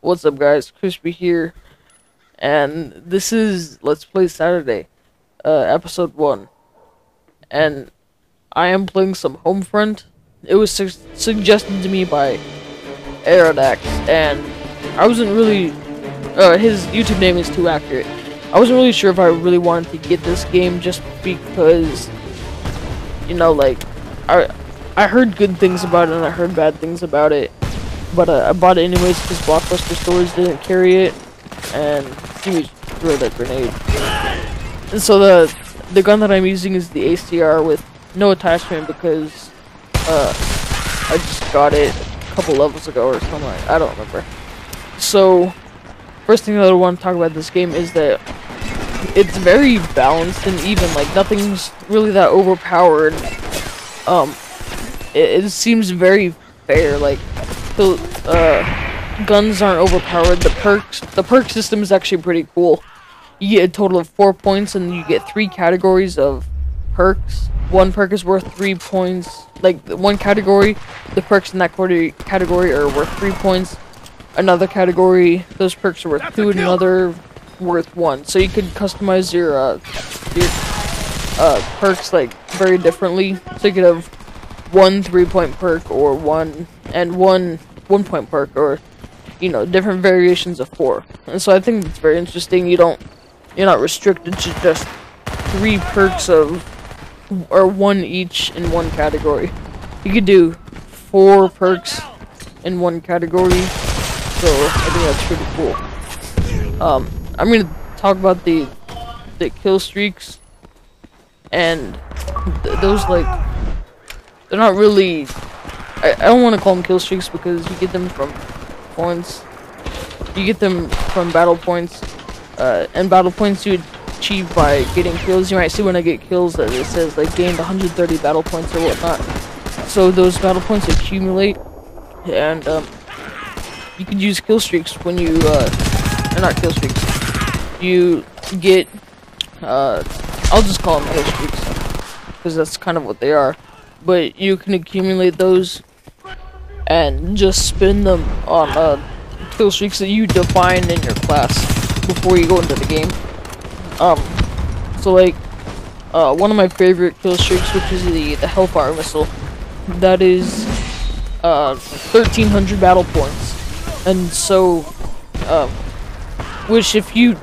What's up, guys? Crispy here, and this is Let's Play Saturday, episode 1. And I am playing some Homefront. It was suggested to me by Aerodax, and I wasn't really, his YouTube name is too accurate. I wasn't really sure if I really wanted to get this game just because, you know, like, I heard good things about it and I heard bad things about it. But I bought it anyways because Blockbuster stores didn't carry it, and see me throw that grenade. And so the gun that I'm using is the ACR with no attachment because I just got it a couple levels ago or something. I don't remember. So first thing that I want to talk about this game is that it's very balanced and even. Like, nothing's really that overpowered. It seems very fair. Like, the guns aren't overpowered. The perk system is actually pretty cool. You get a total of 4 points, and you get 3 categories of perks. One perk is worth 3 points. Like, one category, the perks in that category are worth 3 points. Another category, those perks are worth 2, and another worth 1. So you could customize your perks, like, very differently. So you could have 1 3-point perk, or one 1-point perk, or, you know, different variations of 4. And so I think it's very interesting. You're not restricted to just 3 perks or 1 each in one category. You could do 4 perks in one category, so I think that's pretty cool. I'm gonna talk about the kill streaks, and those, like, they're not really. I don't want to call them kill streaks because you get them from points. You get them from battle points, and battle points you achieve by getting kills. You might see when I get kills that it says, like, gained 130 battle points or whatnot. So those battle points accumulate, and you can use kill streaks when you, or not kill streaks. You get, I'll just call them kill streaks because that's kind of what they are. But you can accumulate those and just spin them on kill streaks that you define in your class before you go into the game. So, like, one of my favorite kill streaks, which is the Hellfire missile, that is 1,300 battle points. And so, which if you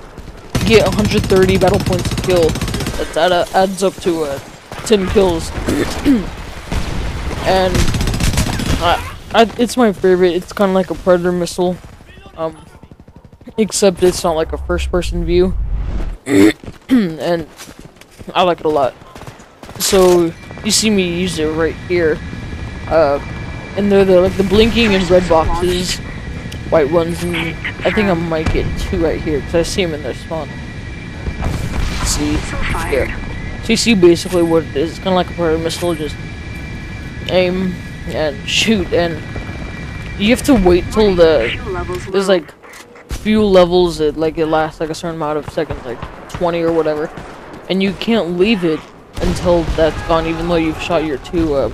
get 130 battle points to kill, that adds up to 10 kills. And it's my favorite. It's kind of like a Predator missile, except it's not like a first-person view, and I like it a lot. So you see me use it right here, and they're like the blinking and red boxes, white ones, and I think I might get 2 right here because I see them in their spawn. Let's see, yeah. So you see basically what it is. It's kind of like a Predator missile, just aim and shoot, and you have to wait till there's like few levels that, like, it lasts like a certain amount of seconds, like 20 or whatever, and you can't leave it until that's gone, even though you've shot your 2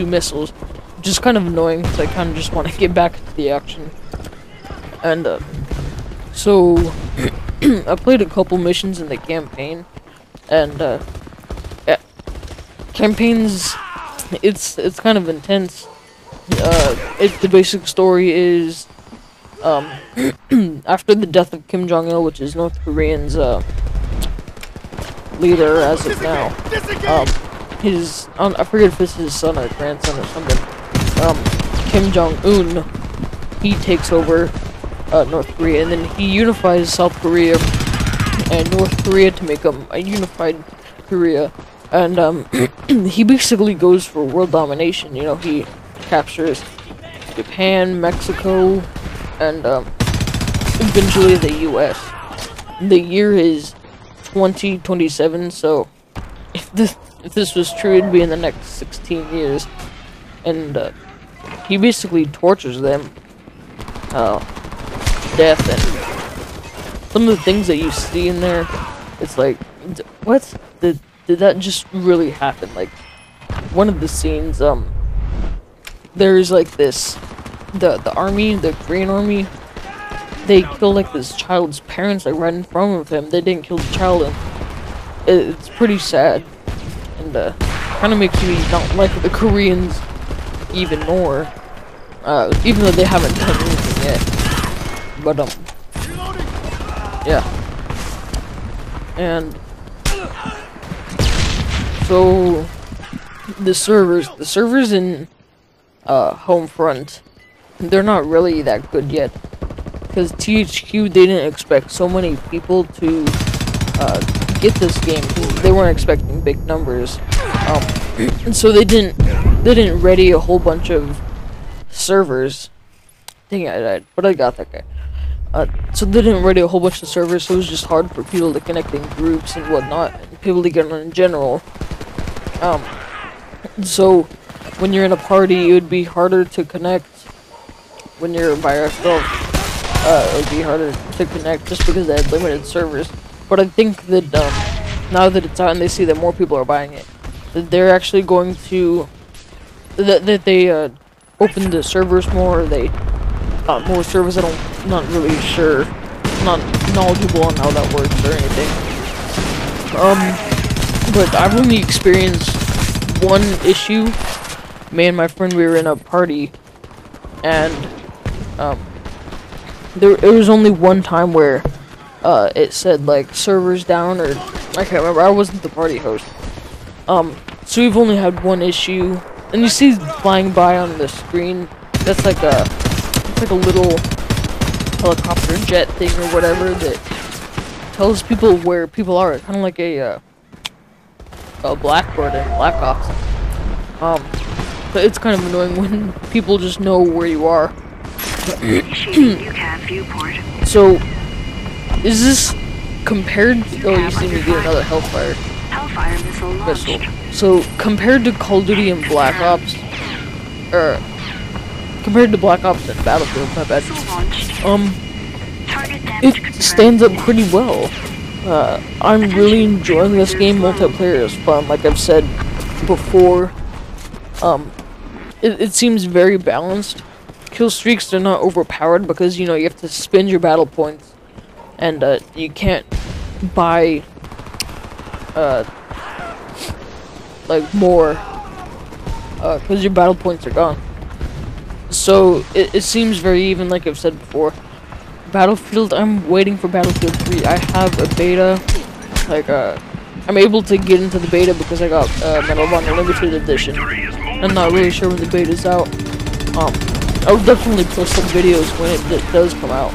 missiles, which is kind of annoying because I kind of just want to get back into the action. And so I played a couple missions in the campaign, and yeah, campaigns, it's kind of intense. The basic story is, after the death of Kim Jong-il, which is North Korean's leader as of now, I forget if it's his son or grandson or something, Kim Jong-un, he takes over North Korea, and then he unifies South Korea and North Korea to make a unified Korea. And he basically goes for world domination. You know, he captures Japan, Mexico, and eventually the U.S. The year is 2027, so if this was true, it'd be in the next 16 years. And he basically tortures them, death, and some of the things that you see in there. It's like, what? Did that just really happen? Like, one of the scenes, there's like this, the army, the Korean army, they kill like this child's parents like right in front of him. They didn't kill the child, and it's pretty sad, and kind of makes me not like the Koreans even more, even though they haven't done anything yet. But yeah, and so the servers in Homefront, they're not really that good yet, because THQ, they didn't expect so many people to get this game. They weren't expecting big numbers, and so they didn't ready a whole bunch of servers. Dang, I died, but I got that guy. So they didn't ready a whole bunch of servers, so it was just hard for people to connect in groups and whatnot, and people to get on in general. So when you're in a party, it would be harder to connect. When you're by yourself, it would be harder to connect just because they had limited servers. But I think that now that it's out and they see that more people are buying it, that they're actually going to that they open the servers more. Or they more servers. I'm not really sure, not knowledgeable on how that works or anything. But I've only experienced one issue. Me and my friend, we were in a party, and it was only one time where it said like servers down, or I can't remember. I wasn't the party host. So we've only had one issue, and you see flying by on the screen. That's like it's like a little helicopter jet thing or whatever that tells people where people are. Kind of like a Blackbird in Black Ops. But it's kind of annoying when people just know where you are. So, is this compared to, oh, you see me get another Hellfire missile. So, compared to Call of Duty and Black Ops, or compared to Black Ops and Battlefield, my bad, it stands up pretty well. I'm really enjoying this game. Multiplayer is fun, like I've said before. It seems very balanced. Kill streaks, they're not overpowered because, you know, you have to spend your battle points, and you can't buy like more because your battle points are gone. So it seems very even, like I've said before. Battlefield, I'm waiting for Battlefield 3. I have a beta, like I'm able to get into the beta because I got Medal of Honor Limited Edition. I'm not really sure when the beta's out. I'll definitely post some videos when it does come out.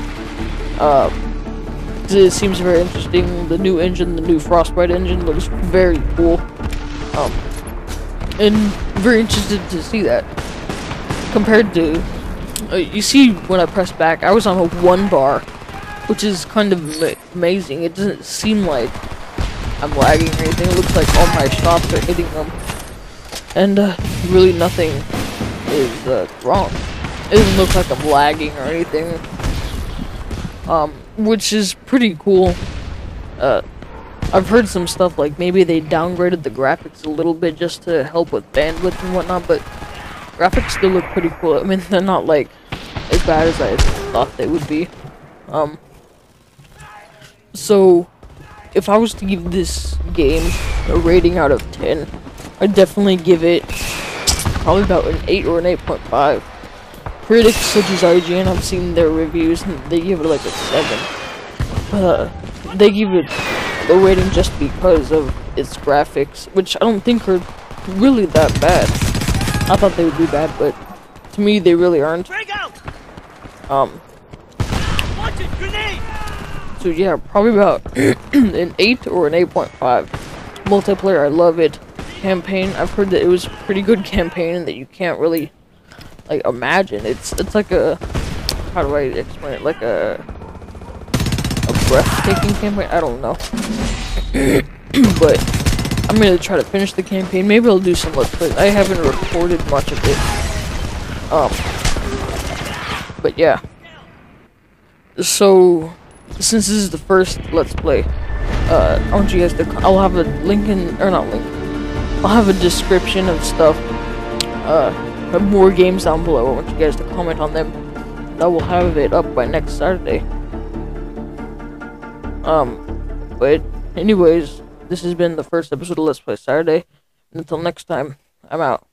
It seems very interesting. The new engine, the new Frostbite engine, looks very cool. And very interested to see that. Compared to, you see when I press back, I was on a 1 bar, which is kind of amazing. It doesn't seem like I'm lagging or anything. It looks like all my shots are hitting them, and really nothing is wrong. It doesn't look like I'm lagging or anything, which is pretty cool. I've heard some stuff like maybe they downgraded the graphics a little bit just to help with bandwidth and whatnot, but graphics still look pretty cool. I mean, they're not like as bad as I thought they would be. So if I was to give this game a rating out of 10, I'd definitely give it probably about an 8 or an 8.5. Critics such as IGN, I've seen their reviews, and they give it like a 7. They give it a rating just because of its graphics, which I don't think are really that bad. I thought they would be bad, but to me, they really aren't. So yeah, probably about an 8 or an 8.5. Multiplayer, I love it. Campaign, I've heard that it was a pretty good campaign and that you can't really like imagine. It's like a, how do I explain it? Like a breathtaking campaign. I don't know. But I'm gonna try to finish the campaign. Maybe I'll do some let's plays. I haven't recorded much of it. But yeah. So since this is the first let's play, I want you guys to. I'll have a link in, or not link. I'll have a description of stuff. More games down below. I want you guys to comment on them. I will have it up by next Saturday. But anyways, this has been the first episode of Let's Play Saturday. And until next time, I'm out.